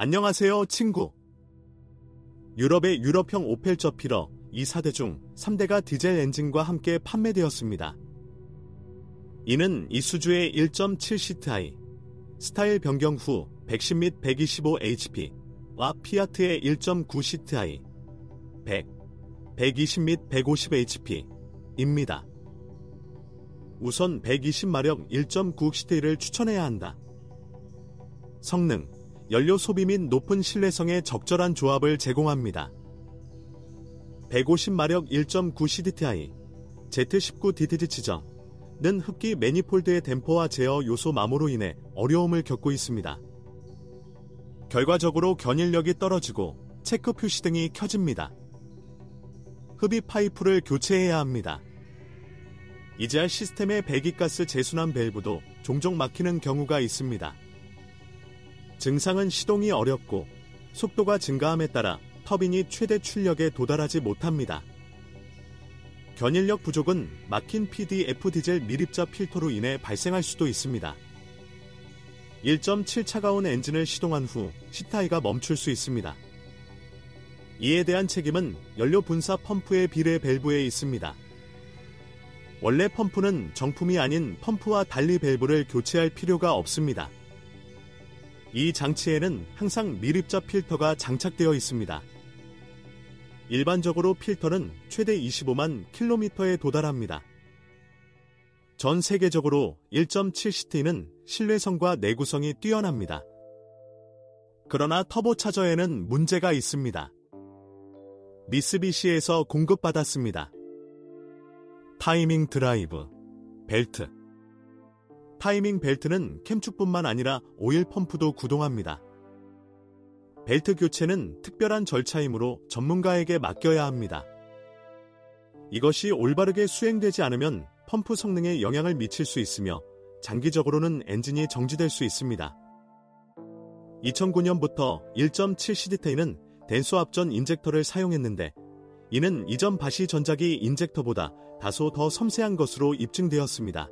안녕하세요, 친구. 유럽의 유럽형 오펠 저피러 이 4대 중 3대가 디젤 엔진과 함께 판매되었습니다. 이는 이수주의 1.7시트i, 스타일 변경 후 110 및 125hp와 피아트의 1.9시트i, 100, 120 및 150hp입니다. 우선 120마력 1.9시트를 추천해야 한다. 성능, 연료 소비 및 높은 신뢰성의 적절한 조합을 제공합니다. 150마력 1.9시트i, Z19DTG 지점은 흡기 매니폴드의 댐퍼와 제어 요소 마모로 인해 어려움을 겪고 있습니다. 결과적으로 견인력이 떨어지고 체크 표시 등이 켜집니다. 흡입 파이프를 교체해야 합니다. EGR 시스템의 배기가스 재순환 밸브도 종종 막히는 경우가 있습니다. 증상은 시동이 어렵고 속도가 증가함에 따라 터빈이 최대 출력에 도달하지 못합니다. 견인력 부족은 막힌 PDF 디젤 미립자 필터로 인해 발생할 수도 있습니다. 1.7 차가운 엔진을 시동한 후 시타이가 멈출 수 있습니다. 이에 대한 책임은 연료 분사 펌프의 비례 밸브에 있습니다. 원래 펌프는 정품이 아닌 펌프와 달리 밸브를 교체할 필요가 없습니다. 이 장치에는 항상 미립자 필터가 장착되어 있습니다. 일반적으로 필터는 최대 25만 킬로미터에 도달합니다. 전 세계적으로 1.7시트는 신뢰성과 내구성이 뛰어납니다. 그러나 터보차저에는 문제가 있습니다. 미쓰비시에서 공급받았습니다. 타이밍 드라이브, 벨트. 타이밍 벨트는 캠축뿐만 아니라 오일 펌프도 구동합니다. 벨트 교체는 특별한 절차이므로 전문가에게 맡겨야 합니다. 이것이 올바르게 수행되지 않으면 펌프 성능에 영향을 미칠 수 있으며 장기적으로는 엔진이 정지될 수 있습니다. 2009년부터 1.7시트는 덴소 앞전 인젝터를 사용했는데 이는 이전 바시 전자기 인젝터보다 다소 더 섬세한 것으로 입증되었습니다.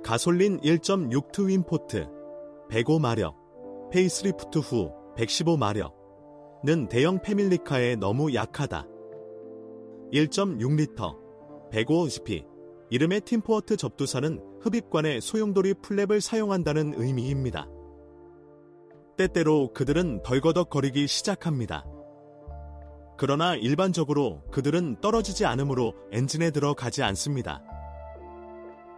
가솔린 1.6 트윈포트, 105마력, 페이스리프트 후 115마력는 대형 패밀리카에 너무 약하다. 1.6리터, 105hp, 이름의 팀포어트 접두사는 흡입관에 소용돌이 플랩을 사용한다는 의미입니다. 때때로 그들은 덜거덕거리기 시작합니다. 그러나 일반적으로 그들은 떨어지지 않으므로 엔진에 들어가지 않습니다.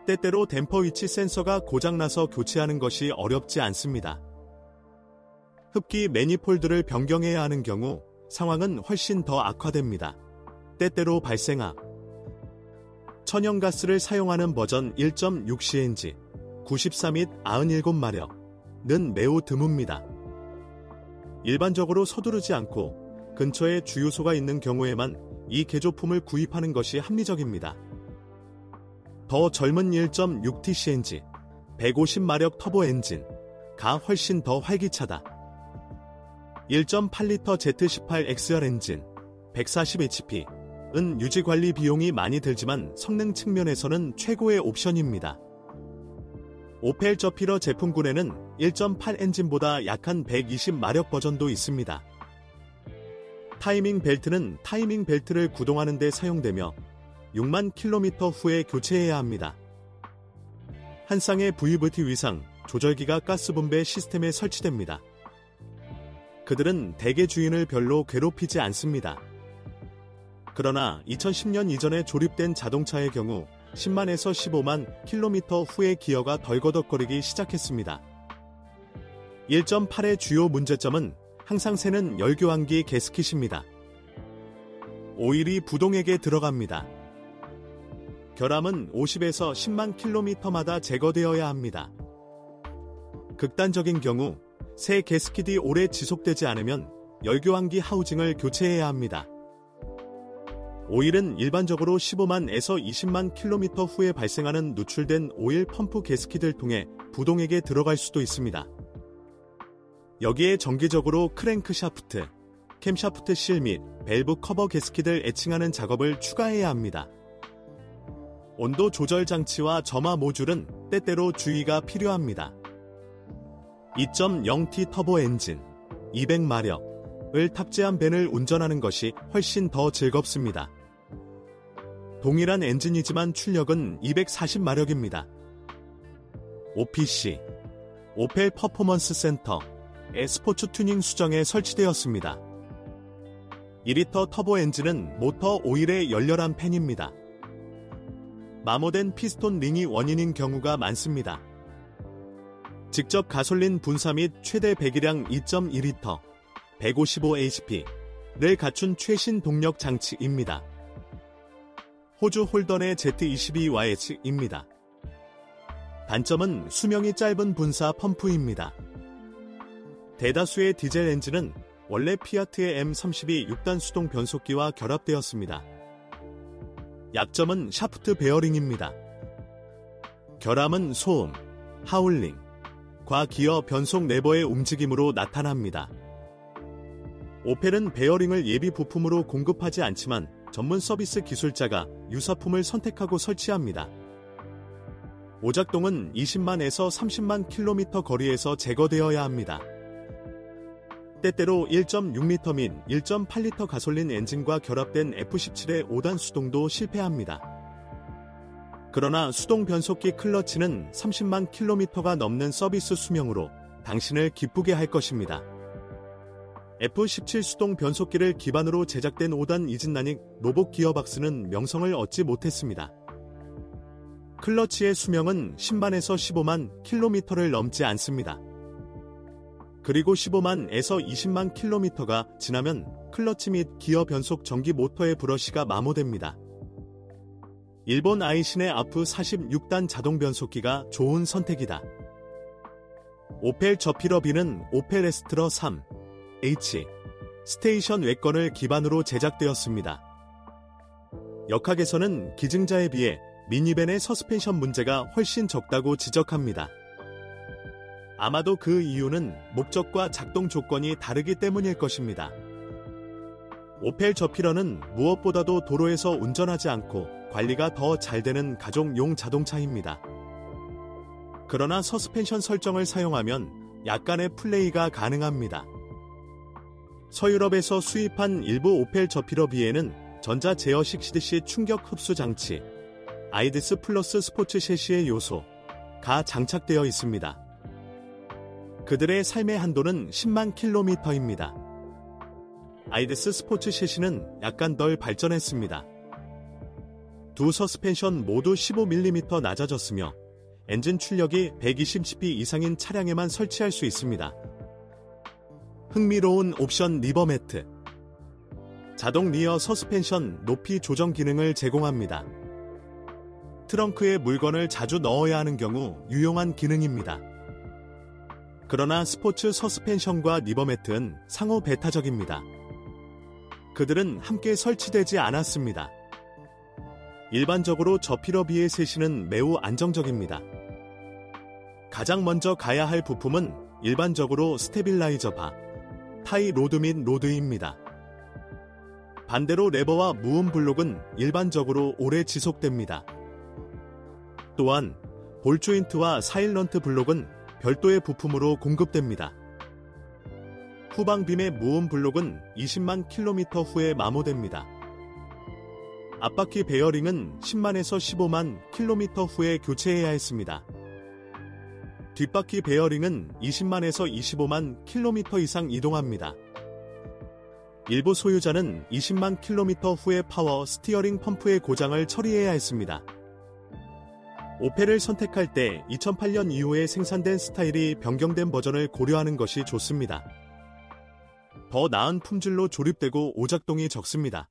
때때로 댐퍼 위치 센서가 고장나서 교체하는 것이 어렵지 않습니다. 흡기 매니폴드를 변경해야 하는 경우 상황은 훨씬 더 악화됩니다. 때때로 발생함. 천연가스를 사용하는 버전 1.6CNG, 94 및 97마력는 매우 드뭅니다. 일반적으로 서두르지 않고 근처에 주유소가 있는 경우에만 이 개조품을 구입하는 것이 합리적입니다. 더 젊은 1.6TCNG, 150마력 터보 엔진가 훨씬 더 활기차다. 1.8리터 Z18XR 엔진, 140hp은 유지관리 비용이 많이 들지만 성능 측면에서는 최고의 옵션입니다. 오펠 저피러 제품군에는 1.8 엔진보다 약한 120마력 버전도 있습니다. 타이밍 벨트는 타이밍 벨트를 구동하는 데 사용되며 6만 킬로미터 후에 교체해야 합니다. 한 쌍의 VVT 위상 조절기가 가스분배 시스템에 설치됩니다. 그들은 대개 주인을 별로 괴롭히지 않습니다. 그러나 2010년 이전에 조립된 자동차의 경우 10만에서 15만 킬로미터 후에 기어가 덜거덕거리기 시작했습니다. 1.8의 주요 문제점은 항상 새는 열교환기 게스킷입니다. 오일이 부동액에 들어갑니다. 결함은 50에서 10만 킬로미터마다 제거되어야 합니다. 극단적인 경우 새 게스킷이 오래 지속되지 않으면 열교환기 하우징을 교체해야 합니다. 오일은 일반적으로 15만에서 20만 킬로미터 후에 발생하는 누출된 오일 펌프 게스킷을 통해 부동액에 들어갈 수도 있습니다. 여기에 정기적으로 크랭크샤프트, 캠샤프트 실 및 밸브 커버 게스킷을 애칭하는 작업을 추가해야 합니다. 온도 조절 장치와 점화 모듈은 때때로 주의가 필요합니다. 2.0T 터보 엔진, 200마력을 탑재한 벤을 운전하는 것이 훨씬 더 즐겁습니다. 동일한 엔진이지만 출력은 240마력입니다. OPC, 오펠 퍼포먼스 센터의 스포츠 튜닝 수정에 설치되었습니다. 2리터 터보 엔진은 모터 오일의 열렬한 팬입니다. 마모된 피스톤 링이 원인인 경우가 많습니다. 직접 가솔린 분사 및 최대 배기량 2.2리터, 155hp를 갖춘 최신 동력 장치입니다. 호주 홀던의 Z22YH입니다. 단점은 수명이 짧은 분사 펌프입니다. 대다수의 디젤 엔진은 원래 피아트의 M32 6단 수동 변속기와 결합되었습니다. 약점은 샤프트 베어링입니다. 결함은 소음, 하울링, 과 기어 변속 레버의 움직임으로 나타납니다. 오펠은 베어링을 예비 부품으로 공급하지 않지만 전문 서비스 기술자가 유사품을 선택하고 설치합니다. 오작동은 20만에서 30만 킬로미터 거리에서 제거되어야 합니다. 때때로 1.6리터 및 1.8리터 가솔린 엔진과 결합된 F17의 5단 수동도 실패합니다. 그러나 수동 변속기 클러치는 30만 킬로미터가 넘는 서비스 수명으로 당신을 기쁘게 할 것입니다. F17 수동 변속기를 기반으로 제작된 5단 이진나닉 로봇 기어박스는 명성을 얻지 못했습니다. 클러치의 수명은 10만에서 15만 킬로미터를 넘지 않습니다. 그리고 15만에서 20만 킬로미터가 지나면 클러치 및 기어 변속 전기 모터의 브러쉬가 마모됩니다. 일본 아이신의 아프 46단 자동 변속기가 좋은 선택이다. 오펠 저피러 B는 오펠 에스트러 3 H 스테이션 외건을 기반으로 제작되었습니다. 역학에서는 기증자에 비해 미니밴의 서스펜션 문제가 훨씬 적다고 지적합니다. 아마도 그 이유는 목적과 작동 조건이 다르기 때문일 것입니다. 오펠 저피러는 무엇보다도 도로에서 운전하지 않고 관리가 더 잘 되는 가족용 자동차입니다. 그러나 서스펜션 설정을 사용하면 약간의 플레이가 가능합니다. 서유럽에서 수입한 일부 오펠 저피러 B에는 전자 제어식 CDC 충격 흡수 장치, 아이디스 플러스 스포츠 셰시의 요소가 장착되어 있습니다. 그들의 삶의 한도는 10만 킬로미터입니다. 아이디스 스포츠 셰시는 약간 덜 발전했습니다. 두 서스펜션 모두 15mm 낮아졌으며 엔진 출력이 120cp 이상인 차량에만 설치할 수 있습니다. 흥미로운 옵션 리버 매트. 자동 리어 서스펜션 높이 조정 기능을 제공합니다. 트렁크에 물건을 자주 넣어야 하는 경우 유용한 기능입니다. 그러나 스포츠 서스펜션과 리버 매트는 상호 배타적입니다. 그들은 함께 설치되지 않았습니다. 일반적으로 저피러 B의 세시는 매우 안정적입니다. 가장 먼저 가야 할 부품은 일반적으로 스테빌라이저 바, 타이 로드 및 로드입니다. 반대로 레버와 무음 블록은 일반적으로 오래 지속됩니다. 또한 볼 조인트와 사일런트 블록은 별도의 부품으로 공급됩니다. 후방빔의 무음 블록은 20만 킬로미터 후에 마모됩니다. 앞바퀴 베어링은 10만에서 15만 킬로미터 후에 교체해야 했습니다. 뒷바퀴 베어링은 20만에서 25만 킬로미터 이상 이동합니다. 일부 소유자는 20만 킬로미터 후에 파워 스티어링 펌프의 고장을 처리해야 했습니다. 오펠을 선택할 때 2008년 이후에 생산된 스타일이 변경된 버전을 고려하는 것이 좋습니다. 더 나은 품질로 조립되고 오작동이 적습니다.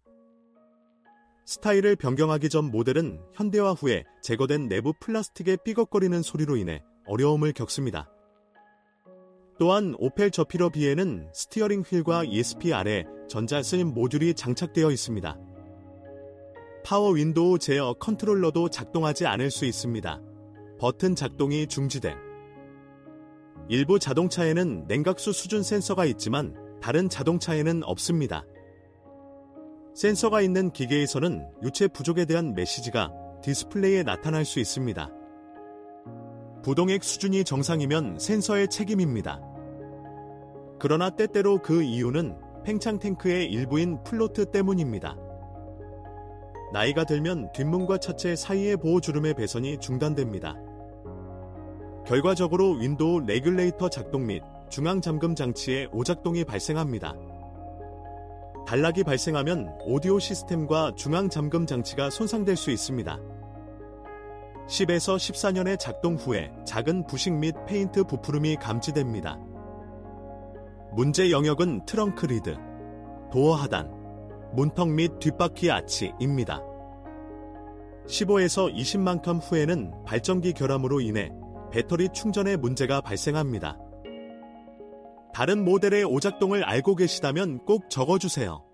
스타일을 변경하기 전 모델은 현대화 후에 제거된 내부 플라스틱의 삐걱거리는 소리로 인해 어려움을 겪습니다. 또한 오펠 저피러 B에는 스티어링 휠과 ESP 아래 전자 스임 모듈이 장착되어 있습니다. 파워 윈도우 제어 컨트롤러도 작동하지 않을 수 있습니다. 버튼 작동이 중지됨. 일부 자동차에는 냉각수 수준 센서가 있지만 다른 자동차에는 없습니다. 센서가 있는 기계에서는 유체 부족에 대한 메시지가 디스플레이에 나타날 수 있습니다. 부동액 수준이 정상이면 센서의 책임입니다. 그러나 때때로 그 이유는 팽창 탱크의 일부인 플로트 때문입니다. 나이가 들면 뒷문과 차체 사이의 보호주름의 배선이 중단됩니다. 결과적으로 윈도우 레귤레이터 작동 및 중앙잠금 장치의 오작동이 발생합니다. 단락이 발생하면 오디오 시스템과 중앙잠금 장치가 손상될 수 있습니다. 10에서 14년의 작동 후에 작은 부식 및 페인트 부푸름이 감지됩니다. 문제 영역은 트렁크 리드, 도어 하단, 문턱 및 뒷바퀴 아치입니다. 15에서 20만큼 후에는 발전기 결함으로 인해 배터리 충전에 문제가 발생합니다. 다른 모델의 오작동을 알고 계시다면 꼭 적어주세요.